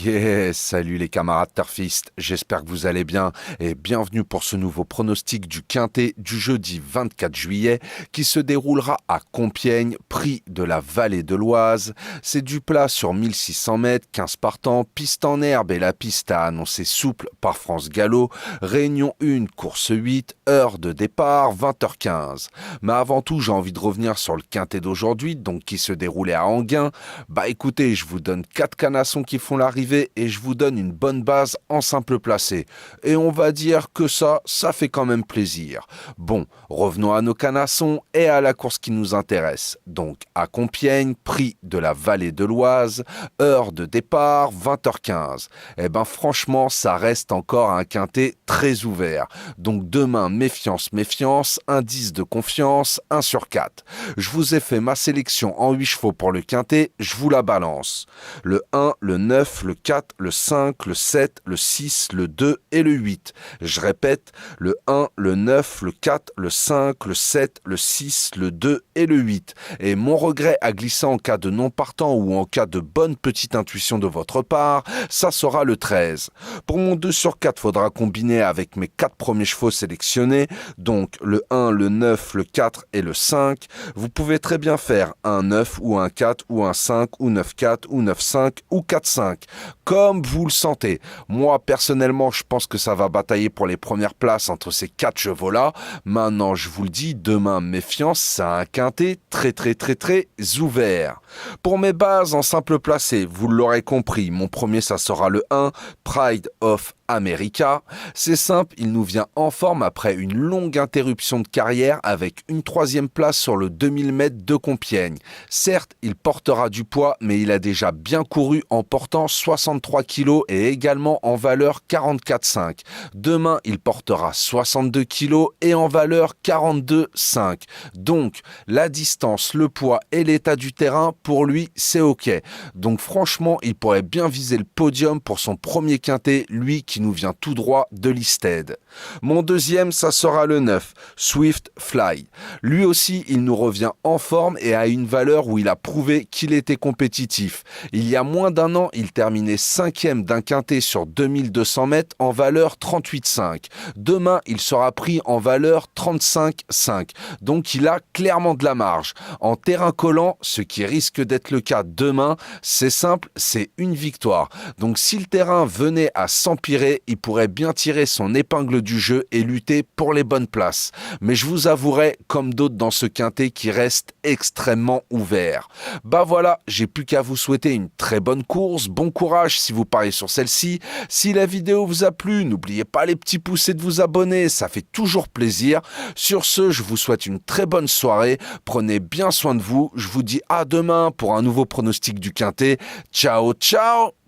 Yes, salut les camarades turfistes, j'espère que vous allez bien et bienvenue pour ce nouveau pronostic du Quintet du jeudi 24 juillet qui se déroulera à Compiègne, prix de la vallée de l'Oise. C'est du plat sur 1600 mètres, 15 partants, piste en herbe et la piste a annoncé souple par France Gallo. Réunion 1, course 8, heure de départ 20h15. Mais avant tout, j'ai envie de revenir sur le Quintet d'aujourd'hui, donc qui se déroulait à Enghien. Écoutez, je vous donne 4 canassons qui font l'arrivée et je vous donne une bonne base en simple placé. Et on va dire que ça fait quand même plaisir. Bon, revenons à nos canassons et à la course qui nous intéresse. Donc à Compiègne, prix de la vallée de l'Oise, heure de départ 20h15. Franchement, ça reste encore un quintet très ouvert. Donc demain, méfiance, indice de confiance, 1 sur 4. Je vous ai fait ma sélection en 8 chevaux pour le quintet, je vous la balance. Le 1, le 9, le 4, le 5, le 7, le 6, le 2 et le 8. Je répète, le 1, le 9, le 4, le 5, le 7, le 6, le 2 et le 8. Et mon regret à glisser en cas de non partant ou en cas de bonne petite intuition de votre part, ça sera le 13. Pour mon 2 sur 4, faudra combiner avec mes 4 premiers chevaux sélectionnés, donc le 1, le 9, le 4 et le 5. Vous pouvez très bien faire un 9 ou un 4 ou un 5 ou 9-4 ou 9-5 ou 4-5, comme vous le sentez. Moi, personnellement, je pense que ça va batailler pour les premières places entre ces 4 chevaux-là. Maintenant, je vous le dis, demain, méfiance, c'est un quintet très ouvert. Pour mes bases en simple placé, vous l'aurez compris, mon premier, ça sera le 1, Pride of America. C'est simple, il nous vient en forme après une longue interruption de carrière avec une 3e place sur le 2000 mètres de Compiègne. Certes, il portera du poids, mais il a déjà bien couru en portant 63 kg et également en valeur 44,5. Demain, il portera 62 kg et en valeur 42,5. Donc, la distance, le poids et l'état du terrain, pour lui, c'est OK. Donc franchement, il pourrait bien viser le podium pour son premier quintet, lui qui nous vient tout droit de l'Isted. Mon deuxième, ça sera le 9, Swift Fly. Lui aussi, il nous revient en forme et a une valeur où il a prouvé qu'il était compétitif. Il y a moins d'un an, il terminait 5e d'un quintet sur 2200 mètres en valeur 38,5. Demain, il sera pris en valeur 35,5. Donc il a clairement de la marge. En terrain collant, ce qui risque d'être le cas demain, c'est simple, c'est une victoire. Donc si le terrain venait à s'empirer, il pourrait bien tirer son épingle du jeu et lutter pour les bonnes places. Mais je vous avouerai, comme d'autres dans ce quintet, qui reste extrêmement ouvert. Voilà, j'ai plus qu'à vous souhaiter une très bonne course, bon courage si vous pariez sur celle-ci. Si la vidéo vous a plu, n'oubliez pas les petits pouces et de vous abonner, ça fait toujours plaisir. Sur ce, je vous souhaite une très bonne soirée, prenez bien soin de vous, je vous dis à demain pour un nouveau pronostic du quintet. Ciao, ciao!